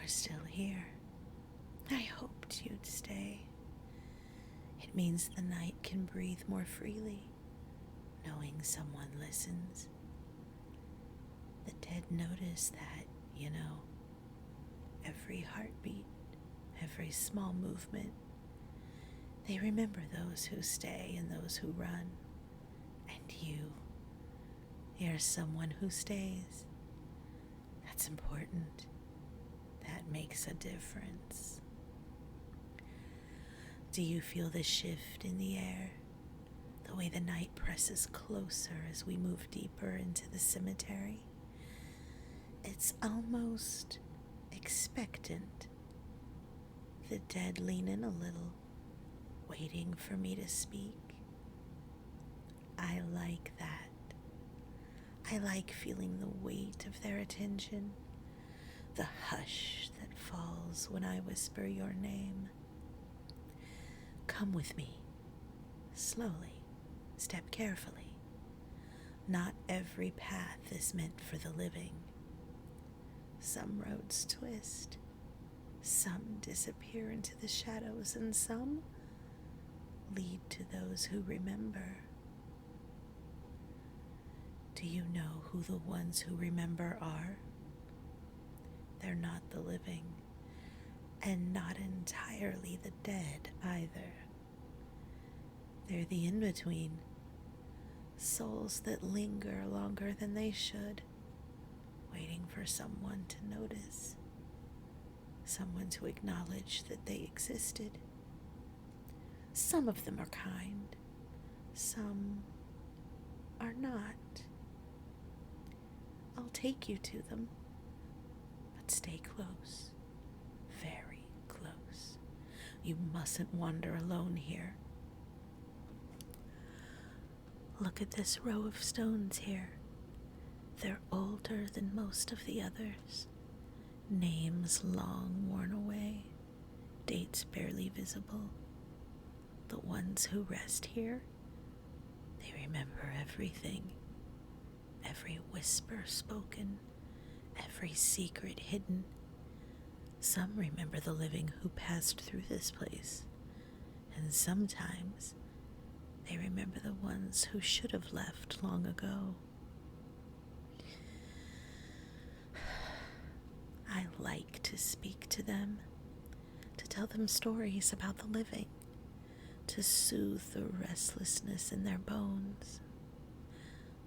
still here. I hoped you'd stay. It means the night can breathe more freely, knowing someone listens. The dead notice that, every heartbeat, every small movement. They remember those who stay and those who run. And you're someone who stays. That's important. That makes a difference. Do you feel the shift in the air? The way the night presses closer as we move deeper into the cemetery? It's almost expectant. The dead lean in a little, waiting for me to speak. I like that. I like feeling the weight of their attention, the hush that falls when I whisper your name. Come with me, slowly, step carefully. Not every path is meant for the living. Some roads twist, some disappear into the shadows, and some lead to those who remember. Do you know who the ones who remember are? They're not the living, and not entirely the dead either. They're the in-between, souls that linger longer than they should, waiting for someone to notice, someone to acknowledge that they existed. Some of them are kind, some are not. I'll take you to them, but stay close, very close. You mustn't wander alone here. Look at this row of stones here. They're older than most of the others. Names long worn away, dates barely visible. The ones who rest here, they remember everything. Every whisper spoken, every secret hidden. Some remember the living who passed through this place, and sometimes they remember the ones who should have left long ago. I like to speak to them, to tell them stories about the living, to soothe the restlessness in their bones.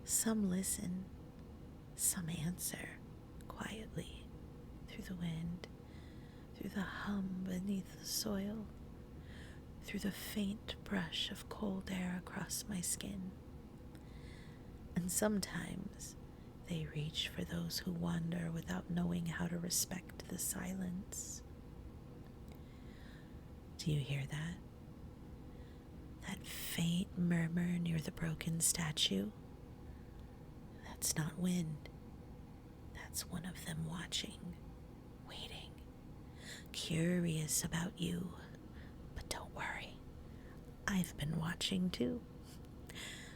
Some listen, some answer quietly through the wind, through the hum beneath the soil, through the faint brush of cold air across my skin. And sometimes they reach for those who wander without knowing how to respect the silence. Do you hear that? That faint murmur near the broken statue? That's not wind. That's one of them watching, waiting, curious about you. But don't worry, I've been watching too.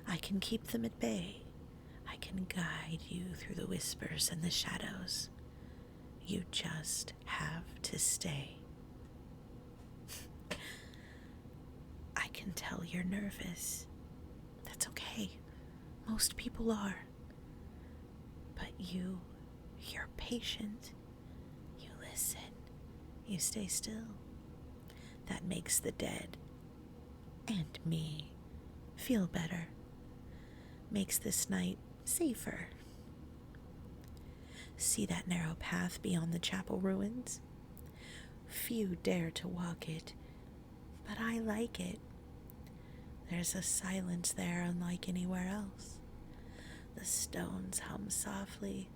I can keep them at bay. I can guide you through the whispers and the shadows. You just have to stay. I can tell you're nervous. That's okay. Most people are. But you're patient. You listen. You stay still. That makes the dead and me feel better. Makes this night safer. See that narrow path beyond the chapel ruins? Few dare to walk it, but I like it. There's a silence there unlike anywhere else. The stones hum softly,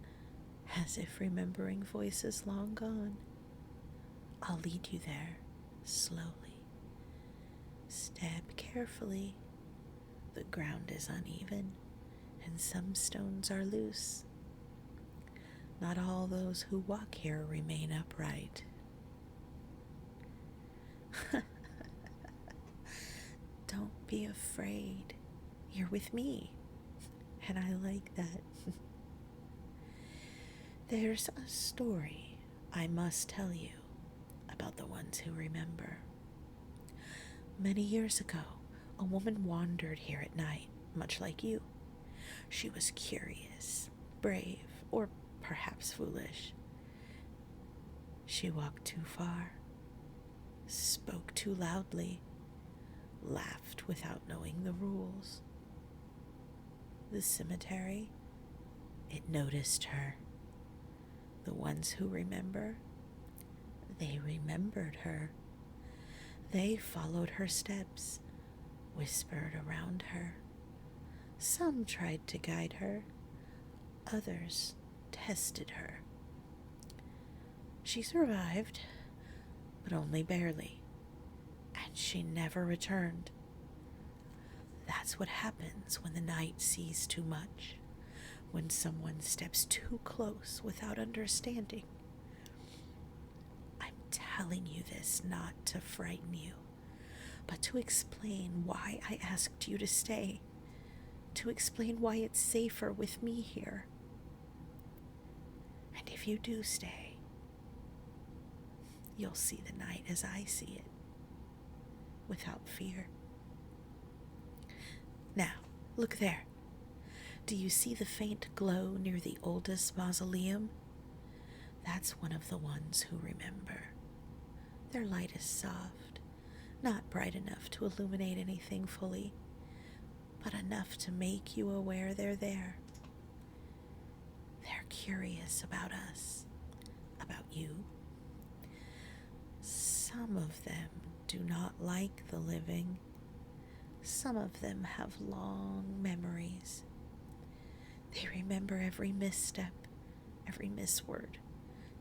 as if remembering voices long gone. I'll lead you there, slowly. Step carefully. The ground is uneven, and some stones are loose. Not all those who walk here remain upright. Don't be afraid. You're with me. And I like that. There's a story I must tell you about the ones who remember. Many years ago, a woman wandered here at night, much like you. She was curious, brave, or perhaps foolish. She walked too far, spoke too loudly, laughed without knowing the rules. The cemetery, it noticed her. The ones who remember, they remembered her. They followed her steps, whispered around her. Some tried to guide her, others tested her. She survived, but only barely, and she never returned. That's what happens when the night sees too much, when someone steps too close without understanding. I'm telling you this not to frighten you, but to explain why I asked you to stay, to explain why it's safer with me here. And if you do stay, you'll see the night as I see it, without fear. Now, look there. Do you see the faint glow near the oldest mausoleum? That's one of the ones who remember. Their light is soft, not bright enough to illuminate anything fully, but enough to make you aware they're there. They're curious about us, about you. Some of them do not like the living. Some of them have long memories. They remember every misstep, every misword,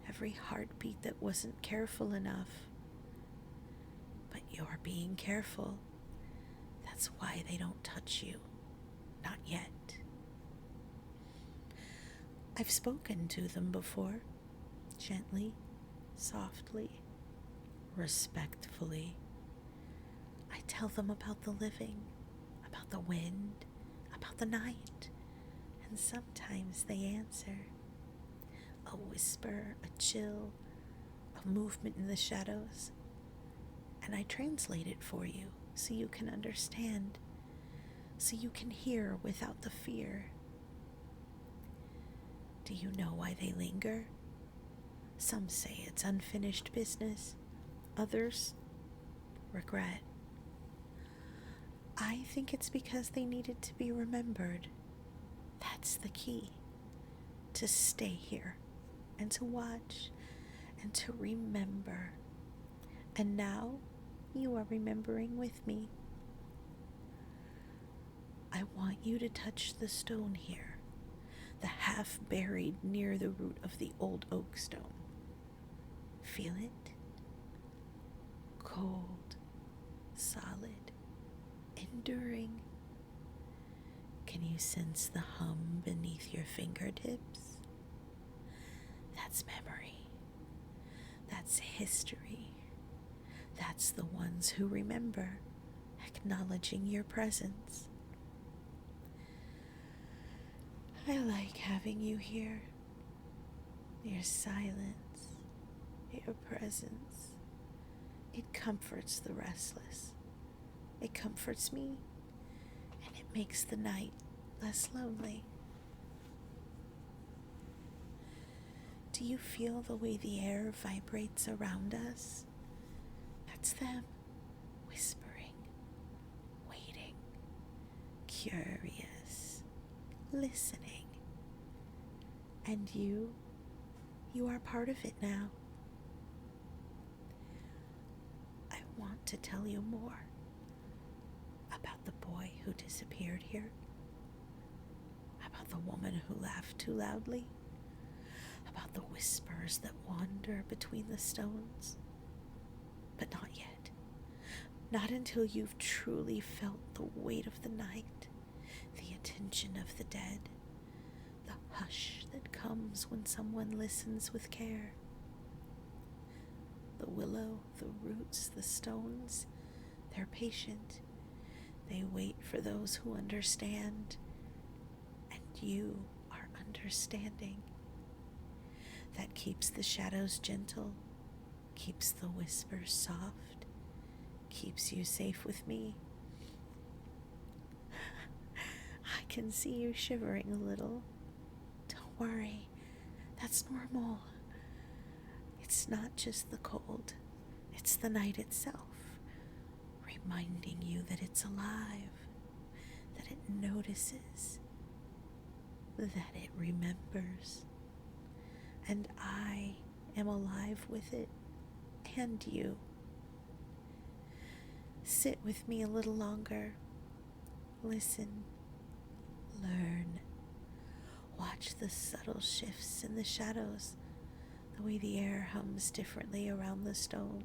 every heartbeat that wasn't careful enough. But you're being careful. That's why they don't touch you. Not yet. I've spoken to them before, gently, softly, respectfully. I tell them about the living, about the wind, about the night, and sometimes they answer. A whisper, a chill, a movement in the shadows. And I translate it for you so you can understand, so you can hear without the fear. Do you know why they linger? Some say it's unfinished business, others, regret. I think it's because they needed to be remembered. That's the key. To stay here, and to watch, and to remember. And now, you are remembering with me. I want you to touch the stone here, the half buried near the root of the old oak stone. Feel it? Cold, solid, enduring. Can you sense the hum beneath your fingertips? That's memory. That's history. That's the ones who remember, acknowledging your presence. I like having you here. Your silence, your presence. It comforts the restless. It comforts me, and it makes the night less lonely. Do you feel the way the air vibrates around us? That's them, whispering, waiting, curious, listening. And you are part of it now. I want to tell you more about the boy who disappeared here, about the woman who laughed too loudly, about the whispers that wander between the stones. But not yet. Not until you've truly felt the weight of the night, the attention of the dead, the hush that comes when someone listens with care. The willow, the roots, the stones, they're patient. They wait for those who understand, and you are understanding. that keeps the shadows gentle, keeps the whispers soft, keeps you safe with me. I can see you shivering a little. Don't worry, that's normal. It's not just the cold, it's the night itself, reminding you that it's alive, that it notices, that it remembers. And I am alive with it, and you. Sit with me a little longer. Listen. Learn. Watch the subtle shifts in the shadows, the way the air hums differently around the stones,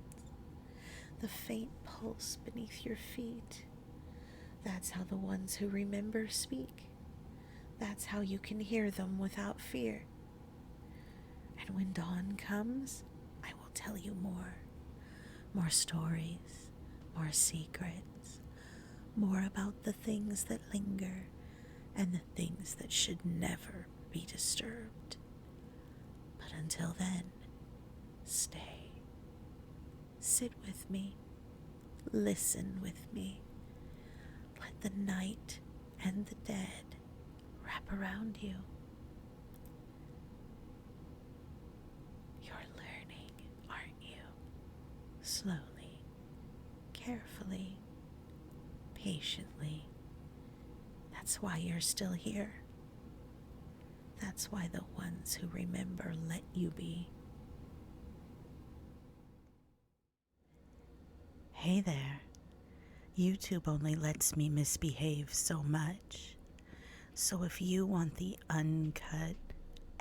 the faint pulse beneath your feet. That's how the ones who remember speak. That's how you can hear them without fear. And when dawn comes, I will tell you more. More stories, more secrets, more about the things that linger and the things that should never be disturbed. But until then, stay. Sit with me. Listen with me. Let the night and the dead wrap around you. You're learning, aren't you? Slowly, carefully, patiently. That's why you're still here. That's why the ones who remember let you be. Hey there. YouTube only lets me misbehave so much. So if you want the uncut,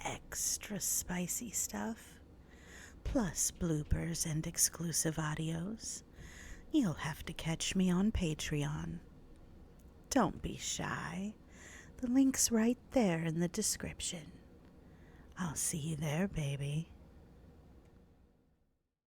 extra spicy stuff, plus bloopers and exclusive audios, you'll have to catch me on Patreon. Don't be shy. The link's right there in the description. I'll see you there, baby.